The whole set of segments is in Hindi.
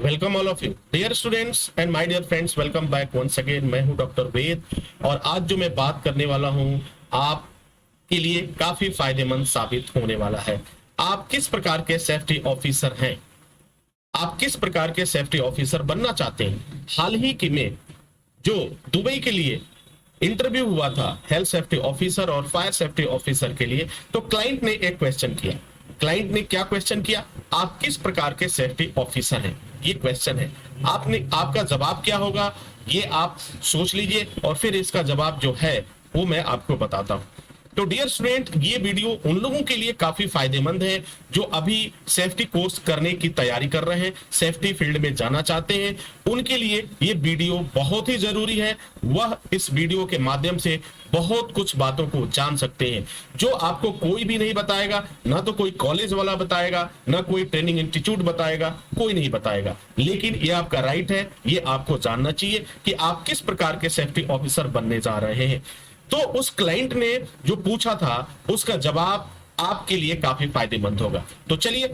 Welcome all of you dear students and my dear friends, welcome back once again. मैं हूं डॉक्टर वेद और आज जो मैं बात करने वाला हूं आपके लिए काफी फायदेमंद साबित होने वाला है। आप किस प्रकार के सेफ्टी ऑफिसर हैं, आप किस प्रकार के सेफ्टी ऑफिसर बनना चाहते हैं। हाल ही की में जो दुबई के लिए इंटरव्यू हुआ था हेल्थ सेफ्टी ऑफिसर और फायर सेफ्टी ऑफिसर के लिए, तो क्लाइंट ने एक क्वेश्चन किया। क्लाइंट ने क्या क्वेश्चन किया, आप किस प्रकार के सेफ्टी ऑफिसर हैं, ये क्वेश्चन है। आपका जवाब क्या होगा ये आप सोच लीजिए और फिर इसका जवाब जो है वो मैं आपको बताता हूं। तो डियर स्टूडेंट, ये वीडियो उन लोगों के लिए काफी फायदेमंद है जो अभी सेफ्टी कोर्स करने की तैयारी कर रहे हैं, सेफ्टी फील्ड में जाना चाहते हैं। उनके लिए ये वीडियो बहुत ही जरूरी है। वह इस वीडियो के माध्यम से बहुत कुछ बातों को जान सकते हैं जो आपको कोई भी नहीं बताएगा, ना तो कोई कॉलेज वाला बताएगा, ना कोई ट्रेनिंग इंस्टीट्यूट बताएगा, कोई नहीं बताएगा। लेकिन ये आपका राइट है, ये आपको जानना चाहिए कि आप किस प्रकार के सेफ्टी ऑफिसर बनने जा रहे हैं। तो उस क्लाइंट ने जो पूछा था उसका जवाब आपके लिए काफी फायदेमंद होगा। तो चलिए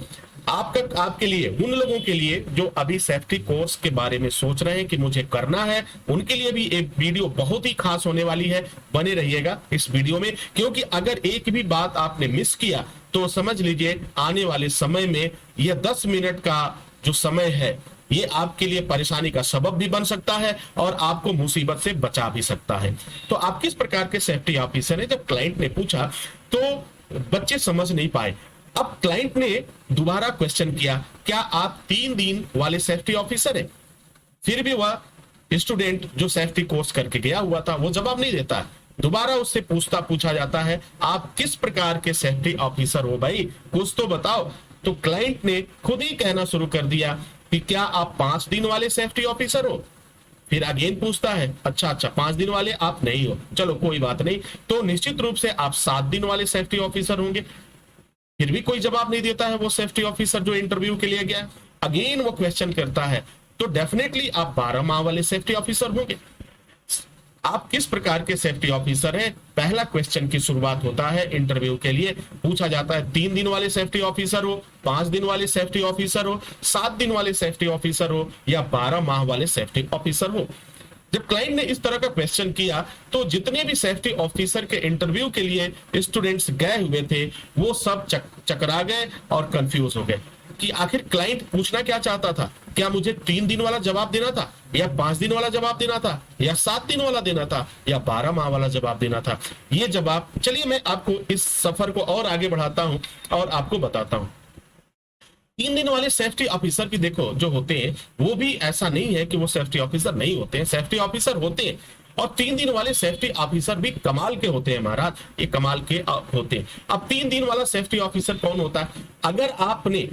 आपके लिए, उन लोगों के लिए जो अभी सेफ्टी कोर्स के बारे में सोच रहे हैं कि मुझे करना है, उनके लिए भी एक वीडियो बहुत ही खास होने वाली है। बने रहिएगा इस वीडियो में, क्योंकि अगर एक भी बात आपने मिस किया तो समझ लीजिए आने वाले समय में यह 10 मिनट का जो समय है ये आपके लिए परेशानी का सबब भी बन सकता है और आपको मुसीबत से बचा भी सकता है। तो आप किस प्रकार के सेफ्टी ऑफिसर हैं, जब क्लाइंट ने पूछा तो बच्चे समझ नहीं पाए। अब क्लाइंट ने दोबारा क्वेश्चन किया, क्या आप 3 दिन वाले सेफ्टी ऑफिसर हैं? फिर भी वह स्टूडेंट जो सेफ्टी कोर्स करके गया हुआ था वो जवाब नहीं देता है। दोबारा उससे पूछा जाता है, आप किस प्रकार के सेफ्टी ऑफिसर हो भाई, कुछ तो बताओ। तो क्लाइंट ने खुद ही कहना शुरू कर दिया कि क्या आप 5 दिन वाले सेफ्टी ऑफिसर हो? फिर अगेन पूछता है, अच्छा 5 दिन वाले आप नहीं हो, चलो कोई बात नहीं, तो निश्चित रूप से आप 7 दिन वाले सेफ्टी ऑफिसर होंगे। फिर भी कोई जवाब नहीं देता है वो सेफ्टी ऑफिसर जो इंटरव्यू के लिए गया। अगेन वो क्वेश्चन करता है, तो डेफिनेटली आप 12 माह वाले सेफ्टी ऑफिसर होंगे। आप किस प्रकार के सेफ्टी ऑफिसर हैं? पहला क्वेश्चन की शुरुआत होता है इंटरव्यू के लिए, पूछा जाता है 3 दिन वाले सेफ्टी ऑफिसर हो, 5 दिन वाले सेफ्टी ऑफिसर हो, 7 दिन वाले सेफ्टी ऑफिसर हो या 12 माह वाले सेफ्टी ऑफिसर हो। जब क्लाइंट ने इस तरह का क्वेश्चन किया तो जितने भी सेफ्टी ऑफिसर के इंटरव्यू के लिए स्टूडेंट्स गए हुए थे वो सब चकरा गए और कंफ्यूज हो गए कि आखिर क्लाइंट पूछना क्या चाहता था। क्या मुझे 3 दिन वाला जवाब देना था, या 5 दिन वाला जवाब देना था, या 7 दिन वाला देना था, या 12 माह वाला जवाब देना था? ये जवाब, चलिए मैं आपको इस सफर को और आगे बढ़ाता हूं और आपको बताता हूं। 3 दिन वाले सेफ्टी ऑफिसर भी देखो जो होते हैं वो भी ऐसा नहीं है कि वो सेफ्टी ऑफिसर नहीं होते हैं, सेफ्टी ऑफिसर होते हैं। और 3 दिन वाले सेफ्टी ऑफिसर भी कमाल के होते हैं महाराज, ये कमाल के होते हैं। अब 3 दिन वाला सेफ्टी ऑफिसर कौन होता है? अगर आपने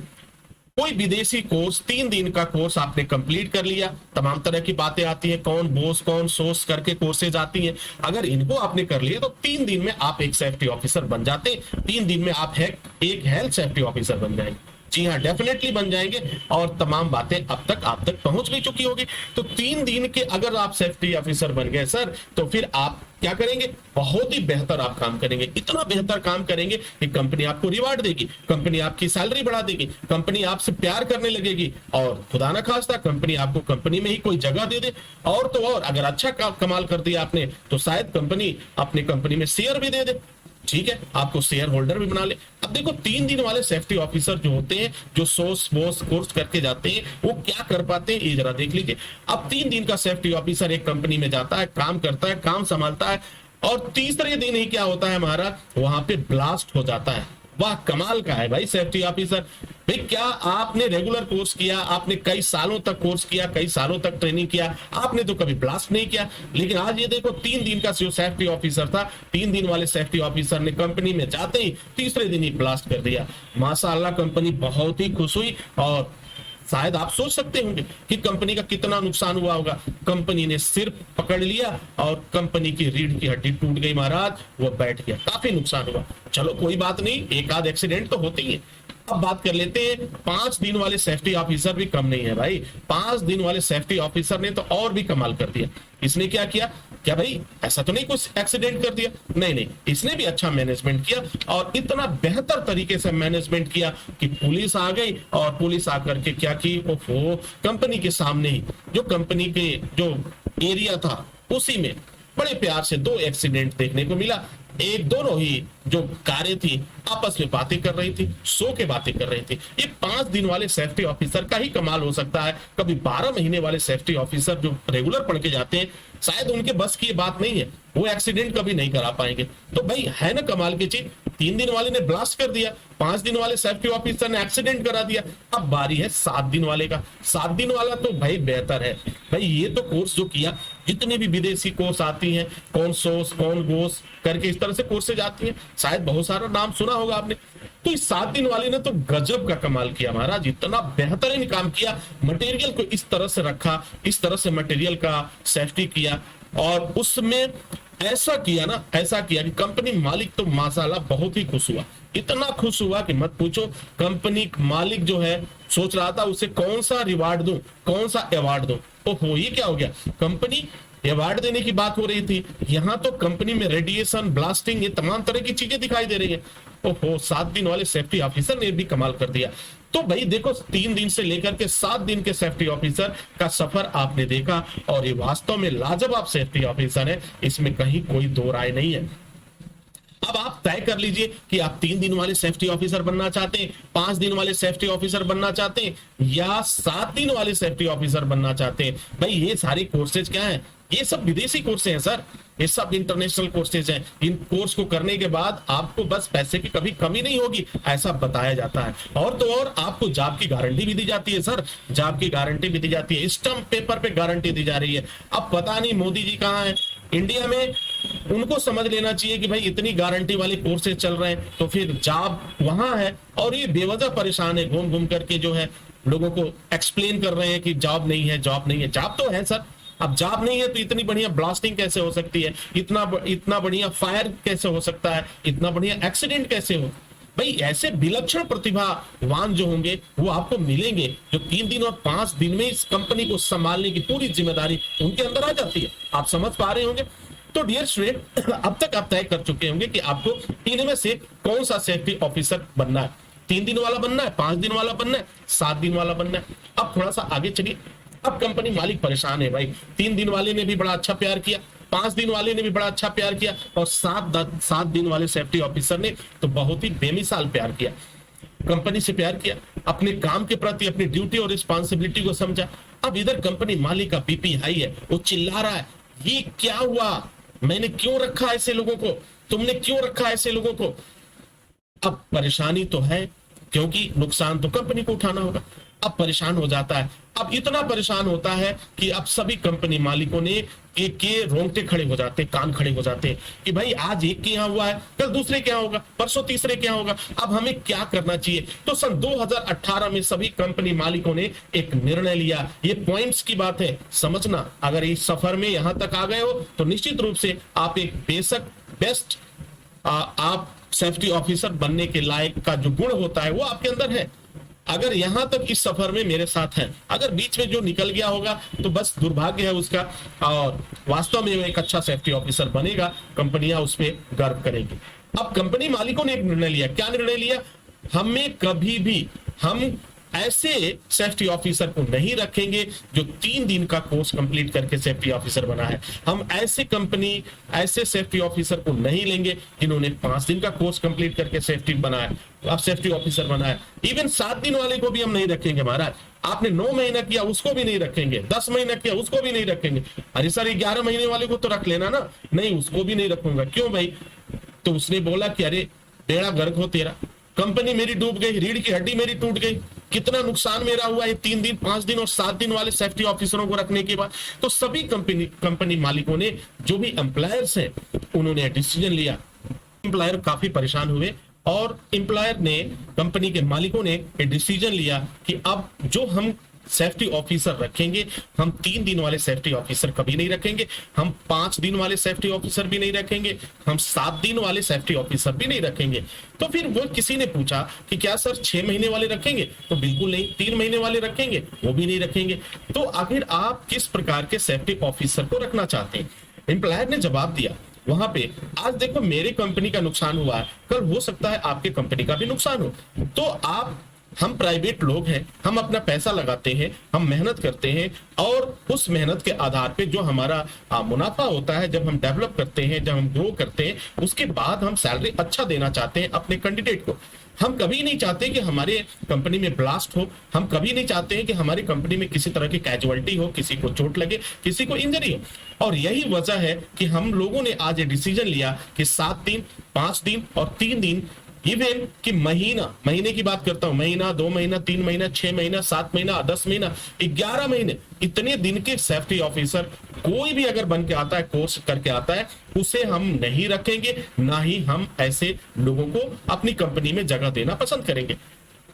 कोई विदेशी कोर्स 3 दिन का कोर्स आपने कंप्लीट कर लिया, तमाम तरह की बातें आती हैं, कौन बोस कौन सोर्स करके कोर्सेज आती हैं, अगर इनको आपने कर लिया तो 3 दिन में आप एक सेफ्टी ऑफिसर बन जाते। 3 दिन में आप एक हेल्थ सेफ्टी ऑफिसर बन जाएंगे। जी हाँ, डेफिनेटली बन जाएंगे और तमाम बातें अब तक आप तक पहुंच भी चुकी होगी। तो 3 दिन के अगर आप सेफ्टी ऑफिसर बन गए सर, तो फिर आप क्या करेंगे? बहुत ही बेहतर आप काम करेंगे, इतना बेहतर काम करेंगे कि कंपनी आपको रिवार्ड देगी, कंपनी आपकी सैलरी बढ़ा देगी, कंपनी आपसे प्यार करने लगेगी और खुदा ना खास्ता कंपनी आपको कंपनी में ही कोई जगह दे दे। और तो और अगर अच्छा कमाल कर दिया आपने तो शायद कंपनी अपनी कंपनी में शेयर भी दे दे, ठीक है, आपको शेयर होल्डर भी बना ले। अब देखो 3 दिन वाले सेफ्टी ऑफिसर जो होते हैं, जो सोर्स कोर्स करके जाते हैं, वो क्या कर पाते हैं ये जरा देख लीजिए। अब 3 दिन का सेफ्टी ऑफिसर एक कंपनी में जाता है, काम करता है, काम संभालता है, और तीसरे दिन ही क्या होता है हमारा, वहां पे ब्लास्ट हो जाता है। वाह कमाल का है भाई सेफ्टी ऑफिसर। भाई क्या आपने रेगुलर कोर्स किया, आपने कई सालों तक कोर्स किया, कई सालों तक ट्रेनिंग किया, आपने तो कभी ब्लास्ट नहीं किया। लेकिन आज ये देखो 3 दिन का जो सेफ्टी ऑफिसर था, 3 दिन वाले सेफ्टी ऑफिसर ने कंपनी में जाते ही तीसरे दिन ही ब्लास्ट कर दिया। माशाअल्लाह कंपनी बहुत ही खुश हुई और शायद आप सोच सकते होंगे कि कंपनी का कितना नुकसान हुआ होगा। कंपनी ने सिर पकड़ लिया और कंपनी की रीढ़ की हड्डी टूट गई महाराज, वो बैठ गया, काफी नुकसान हुआ। चलो कोई बात नहीं, एक आध एक्सीडेंट तो होते ही है। अब बात कर लेते हैं 5 दिन वाले सेफ्टी ऑफिसर भी कम नहीं है भाई। 5 दिन वाले सेफ्टी ऑफिसर ने तो और भी कमाल कर दिया। इसने क्या किया, क्या भाई ऐसा तो नहीं कुछ एक्सीडेंट कर दिया? नहीं नहीं, इसने भी अच्छा मैनेजमेंट किया और इतना बेहतर तरीके से मैनेजमेंट किया कि पुलिस आ गई और पुलिस आकर के क्या की, ओहो, कंपनी के सामने ही जो कंपनी के जो एरिया था उसी में बड़े प्यार से 2 एक्सीडेंट देखने को मिला। एक दोनों ही जो कारें थी आपस में बातें कर रही थी, सो के बातें कर रही थी। ये 5 दिन वाले सेफ्टी ऑफिसर का ही कमाल हो सकता है। कभी 12 महीने वाले सेफ्टी ऑफिसर जो रेगुलर पढ़ के जाते हैं, शायद उनके बस की ये बात नहीं है, वो एक्सीडेंट कभी नहीं करा पाएंगे। तो भाई है ना कमाल की चीज। 3 दिन वाले ने ब्लास्ट कर दिया, 5 दिन वाले सेफ्टी ऑफिसर ने एक्सीडेंट करा दिया। अब बारी है 7 दिन वाले का। 7 दिन वाला तो भाई बेहतर है। भाई ये तो कोर्स जो किया, जितने भी विदेशी कोर्स आती हैं, कौन सोस कौन गोस करके इस तरह से कोर्सेज आती हैं, शायद बहुत सारा नाम सुना होगा आपने। तो इस 7 दिन वाले ने तो गजब का कमाल किया महाराज, इतना बेहतरीन काम किया। मटेरियल को इस तरह से रखा, इस तरह से मटेरियल का सेफ्टी किया और उसमें ऐसा किया ना, ऐसा किया कि कंपनी मालिक तो माशाल्लाह बहुत ही खुश हुआ। इतना खुश हुआ कि मत पूछो। कंपनी मालिक जो है सोच रहा था उसे कौन सा रिवार्ड दूं, कौन सा अवार्ड दूं। तो ये क्या हो गया, कंपनी अवार्ड देने की बात हो रही थी, यहां तो कंपनी में रेडिएशन, ब्लास्टिंग, ये तमाम तरह की चीजें दिखाई दे रही है। ओहो, 7 दिन वाले सेफ्टी ऑफिसर ने भी कमाल कर दिया। तो भाई देखो, 3 दिन से लेकर के 7 दिन के सेफ्टी ऑफिसर का सफर आपने देखा और ये वास्तव में लाजवाब सेफ्टी ऑफिसर है, इसमें कहीं कोई दो राय नहीं है। अब आप तय कर लीजिए कि आप 3 दिन वाले सेफ्टी ऑफिसर बनना चाहते हैं, 5 दिन वाले सेफ्टी ऑफिसर बनना चाहते हैं या 7 दिन वाले सेफ्टी ऑफिसर बनना चाहते हैं। भाई ये सारे कोर्सेज क्या हैं? ये सब विदेशी कोर्सेज हैं सर, ये सब इंटरनेशनल कोर्सेज हैं। इन कोर्स को करने के बाद आपको बस पैसे की कभी कमी नहीं होगी, ऐसा बताया जाता है। और तो और आपको जॉब की गारंटी भी दी जाती है सर, जॉब की गारंटी भी दी जाती है, स्टंप पेपर पे गारंटी दी जा रही है। अब पता नहीं मोदी जी कहाँ है इंडिया में, उनको समझ लेना चाहिए कि भाई इतनी गारंटी वाले कोर्सेज चल रहे हैं तो फिर जॉब वहां है और ये बेवजह परेशान है, घूम घूम करके जो है लोगों को एक्सप्लेन कर रहे हैं कि जॉब नहीं है, जॉब नहीं है। जॉब तो है सर, अब जॉब नहीं है तो इतनी बढ़िया ब्लास्टिंग कैसे हो सकती है, इतना बढ़िया फायर कैसे हो सकता है, इतना बढ़िया एक्सीडेंट कैसे हो। भाई ऐसे विलक्षण प्रतिभावान जो होंगे वो आपको मिलेंगे, जो 3 दिन और 5 दिन में इस कंपनी को संभालने की पूरी जिम्मेदारी उनके अंदर आ जाती है। आप समझ पा रहे होंगे। तो डियर स्टूडेंट, अब तक आप तय कर चुके होंगे कि आपको इनमें से कौन सा सेफ्टी ऑफिसर बनना है। 3 दिन वाला बनना है, 5 दिन वाला बनना है, 7 दिन वाला बनना है। अब थोड़ा सा आगे चलिए। अब कंपनी मालिक परेशान है भाई, 3 दिन वाले ने भी बड़ा अच्छा प्यार किया, 5 दिन वाले ने भी बड़ा अच्छा प्यार किया और 7 दिन वाले सेफ्टी ऑफिसर ने तो बहुत ही बेमिसाल प्यार किया, कंपनी से प्यार किया, अपने काम के प्रति अपनी ड्यूटी और रिस्पॉन्सिबिलिटी को समझा। अब इधर कंपनी मालिक का बीपी हाई है, वो चिल्ला रहा है, ये क्या हुआ, मैंने क्यों रखा ऐसे लोगों को, तुमने क्यों रखा ऐसे लोगों को। अब परेशानी तो है क्योंकि नुकसान तो कंपनी को उठाना होगा। अब परेशान हो जाता है, अब इतना परेशान होता है कि अब सभी कंपनी मालिकों ने एक के रोंगटे खड़े हो जाते, कान खड़े हो जाते हैं कि भाई आज एक के यहाँ हुआ है, कल दूसरे के यहाँ होगा, परसों तीसरे के यहाँ होगा, अब हमें क्या करना चाहिए। तो सन 2018 में सभी कंपनी मालिकों ने एक निर्णय लिया। ये पॉइंट्स की बात है, समझना। अगर इस सफर में यहां तक आ गए हो तो निश्चित रूप से आप एक बेस्ट आप सेफ्टी ऑफिसर बनने के लायक का जो गुण होता है वो आपके अंदर है। अगर यहां तक इस सफर में मेरे साथ हैं, अगर बीच में जो निकल गया होगा तो बस दुर्भाग्य है उसका, और वास्तव में वो एक अच्छा सेफ्टी ऑफिसर बनेगा, कंपनियां उस पर गर्व करेंगी। अब कंपनी मालिकों ने एक निर्णय लिया। क्या निर्णय लिया? हमें कभी भी हम ऐसे सेफ्टी ऑफिसर को नहीं रखेंगे जो 3 दिन का कोर्स कंप्लीट करके सेफ्टी ऑफिसर बना है। हम ऐसे सेफ्टी ऑफिसर को नहीं लेंगे जिन्होंने 5 दिन का कोर्स कंप्लीट करके सेफ्टी बनाया, अब सेफ्टी ऑफिसर बनाया। इवन 7 दिन वाले को भी हम नहीं रखेंगे महाराज। आपने 9 महीना किया उसको भी नहीं रखेंगे, 10 महीना किया उसको भी नहीं रखेंगे। अरे सर 11 महीने वाले को तो रख लेना ना। नहीं, उसको भी नहीं रखूंगा। क्यों भाई? तो उसने बोला कि अरे बेड़ा गर्क हो तेरा, कंपनी मेरी डूब गई, रीढ़ की हड्डी मेरी टूट गई, कितना नुकसान मेरा हुआ है 3 दिन, 5 दिन और 7 दिन वाले सेफ्टी ऑफिसरों को रखने के बाद। तो सभी कंपनी मालिकों ने, जो भी एम्प्लॉयर्स हैं, उन्होंने डिसीजन लिया। एम्प्लॉयर काफी परेशान हुए और एम्प्लॉयर ने, कंपनी के मालिकों ने एक डिसीजन लिया कि अब जो हम सेफ्टी ऑफिसर रखेंगे, हम 3 दिन वाले सेफ्टी ऑफिसर कभी नहीं रखेंगे, हम 5 दिन वाले सेफ्टी ऑफिसर भी नहीं रखेंगे, हम 7 दिन वाले सेफ्टी ऑफिसर भी नहीं रखेंगे। तो फिर वो किसी ने पूछा कि क्या सर 6 महीने वाले रखेंगे? तो बिल्कुल नहीं। 3 महीने वाले रखेंगे? वो भी नहीं रखेंगे। तो आखिर आप किस प्रकार के सेफ्टी ऑफिसर को रखना चाहते हैं? एम्प्लॉयर ने जवाब दिया वहां पे, आज देखो मेरे कंपनी का नुकसान हुआ है, कल हो सकता है आपके कंपनी का भी नुकसान हो। तो हम प्राइवेट लोग हैं, हम अपना पैसा लगाते हैं, हम मेहनत करते हैं, और उस मेहनत के आधार पे जो हमारा मुनाफा होता है, जब हम डेवलप करते हैं, जब हम ग्रो करते हैं, उसके बाद हम सैलरी अच्छा देना चाहते हैं अपने कैंडिडेट को। हम कभी नहीं चाहते कि हमारे कंपनी में ब्लास्ट हो, हम कभी नहीं चाहते हैं कि हमारी कंपनी में किसी तरह की कैजुअलिटी हो, किसी को चोट लगे, किसी को इंजरी हो। और यही वजह है कि हम लोगों ने आज ये डिसीजन लिया कि 7 दिन, 5 दिन और 3 दिन, इवन कि महीने की बात करता हूं, महीना, 2 महीना, 3 महीना, 6 महीना, 7 महीना, 10 महीना, 11 महीने, इतने दिन के सेफ्टी ऑफिसर कोई भी अगर बन के आता है, कोर्स करके आता है, उसे हम नहीं रखेंगे, ना ही हम ऐसे लोगों को अपनी कंपनी में जगह देना पसंद करेंगे।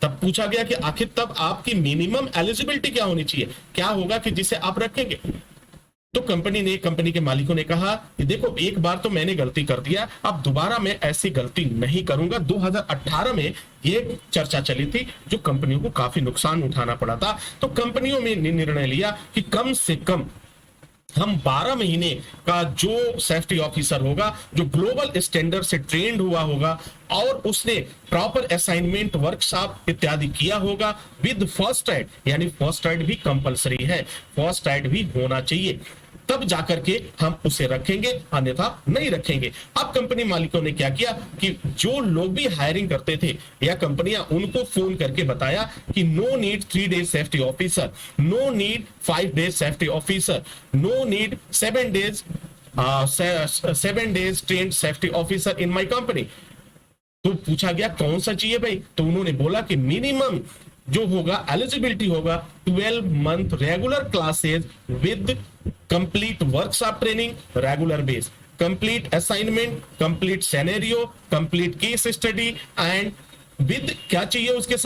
तब पूछा गया कि आखिर तब आपकी मिनिमम एलिजिबिलिटी क्या होनी चाहिए, क्या होगा कि जिसे आप रखेंगे। तो कंपनी के मालिकों ने कहा कि देखो, एक बार तो मैंने गलती कर दिया, अब दोबारा मैं ऐसी गलती नहीं करूंगा। 2018 में ये चर्चा चली थी, जो कंपनियों को काफी नुकसान उठाना पड़ा था। तो कंपनियों में निर्णय लिया कि कम से कम हम 12 महीने का जो सेफ्टी ऑफिसर होगा, जो ग्लोबल स्टैंडर्ड से ट्रेंड हुआ होगा और उसने प्रॉपर असाइनमेंट, वर्कशॉप इत्यादि किया होगा विद फर्स्ट एड, यानी फर्स्ट एड भी कंपलसरी है, फर्स्ट एड भी होना चाहिए, तब जाकर के हम उसे रखेंगे, अन्यथा नहीं रखेंगे। अब कंपनी मालिकों ने क्या किया कि जो लोग भी हायरिंग करते थे या कंपनियां, उनको फोन करके बताया कि no need 3 days safety officer, no need 5 days safety officer, no need 7 days trained safety officer in my company. तो पूछा गया कौन सा चाहिए भाई, तो उन्होंने बोला कि मिनिमम जो होगा एलिजिबिलिटी होगा 12 month regular classes with complete workshop training, regular base, complete assignment, complete scenario, complete case study and with क्या चाहिए उसके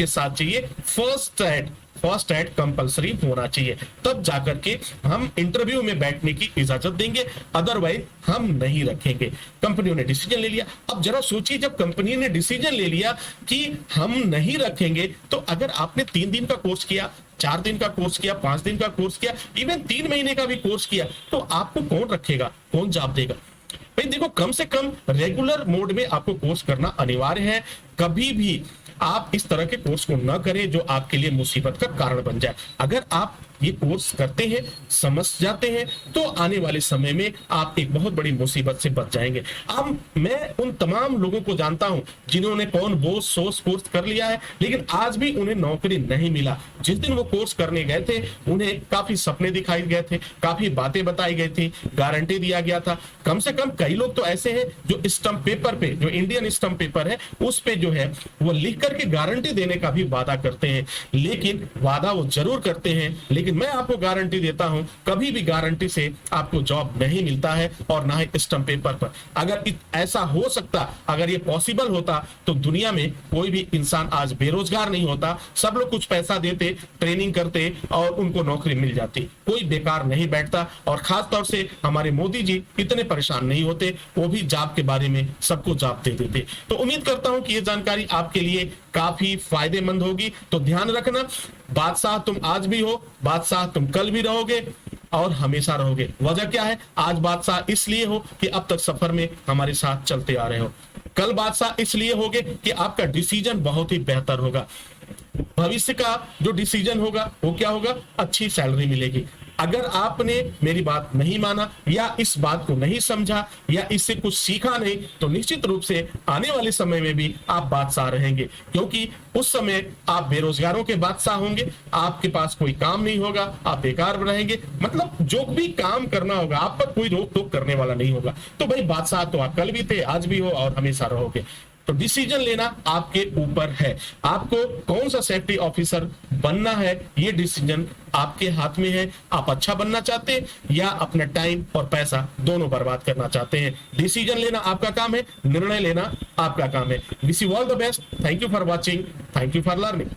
साथ चाहिए फर्स्ट एड कंपलसरी होना चाहिए, तब जाकर के हम इंटरव्यू में बैठने की इजाजत देंगे, अदरवाइज हम नहीं रखेंगे। कंपनियों ने डिसीजन ले लिया। अब जरा सोचिए, जब कंपनी ने डिसीजन ले लिया कि हम नहीं रखेंगे, तो अगर आपने 3 दिन का कोर्स किया, 4 दिन का कोर्स किया, 5 दिन का कोर्स किया, इवन 3 महीने का भी कोर्स किया, तो आपको कौन रखेगा, कौन जॉब देगा भाई? देखो, कम से कम रेगुलर मोड में आपको कोर्स करना अनिवार्य है। कभी भी आप इस तरह के कोर्स को न करें जो आपके लिए मुसीबत का कारण बन जाए। अगर आप ये कोर्स करते हैं, समझ जाते हैं, तो आने वाले समय में आप एक बहुत बड़ी मुसीबत से बच जाएंगे। अब मैं उन तमाम लोगों को जानता हूं जिन्होंने कोर्स कर लिया है, लेकिन आज भी उन्हें नौकरी नहीं मिला। जिस दिन वो कोर्स करने गए थे, उन्हें काफी सपने दिखाए गए थे, काफी बातें बताई गई थी, गारंटी दिया गया था। कम से कम कई लोग तो ऐसे हैं जो स्टंप पेपर पे, जो इंडियन स्टंप पेपर है, उस पे जो है वो लिख करके गारंटी देने का भी वादा करते हैं, लेकिन वादा वो जरूर करते हैं, लेकिन मैं आपको गारंटी देता हूं, कभी भी गारंटी से आपको जॉब नहीं मिलता है, और ना ही स्टंप पेपर पर। अगर ऐसा हो सकता, अगर ये पॉसिबल होता, तो दुनिया में कोई भी इंसान आज बेरोजगार नहीं होता। सब लोग कुछ पैसा देते, ट्रेनिंग करते और उनको नौकरी मिल जाती। कोई बेकार नहीं बैठता, और खास तौर से हमारे मोदी जी इतने परेशान नहीं होते, वो भी जॉब के बारे में सबको जॉब दे देते। तो उम्मीद करता हूं कि ये जानकारी आपके लिए काफी फायदेमंद होगी। तो ध्यान रखना, बादशाह तुम आज भी हो, बादशाह तुम कल भी रहोगे और हमेशा रहोगे। वजह क्या है? आज बादशाह इसलिए हो कि अब तक सफर में हमारे साथ चलते आ रहे हो, कल बादशाह इसलिए होगे कि आपका डिसीजन बहुत ही बेहतर होगा। भविष्य का जो डिसीजन होगा वो क्या होगा? अच्छी सैलरी मिलेगी। अगर आपने मेरी बात नहीं माना या इस बात को नहीं समझा या इससे कुछ सीखा नहीं, तो निश्चित रूप से आने वाले समय में भी आप बादशाह रहेंगे, क्योंकि उस समय आप बेरोजगारों के बादशाह होंगे, आपके पास कोई काम नहीं होगा, आप बेकार रहेंगे। मतलब जो भी काम करना होगा, आप पर कोई रोक टोक करने वाला नहीं होगा। तो भाई बादशाह तो आप कल भी थे, आज भी हो और हमेशा रहोगे। तो डिसीजन लेना आपके ऊपर है, आपको कौन सा सेफ्टी ऑफिसर बनना है, ये डिसीजन आपके हाथ में है। आप अच्छा बनना चाहते हैं या अपना टाइम और पैसा दोनों बर्बाद करना चाहते हैं? डिसीजन लेना आपका काम है, निर्णय लेना आपका काम है। Wish you all the best. Thank you for watching, thank you for learning.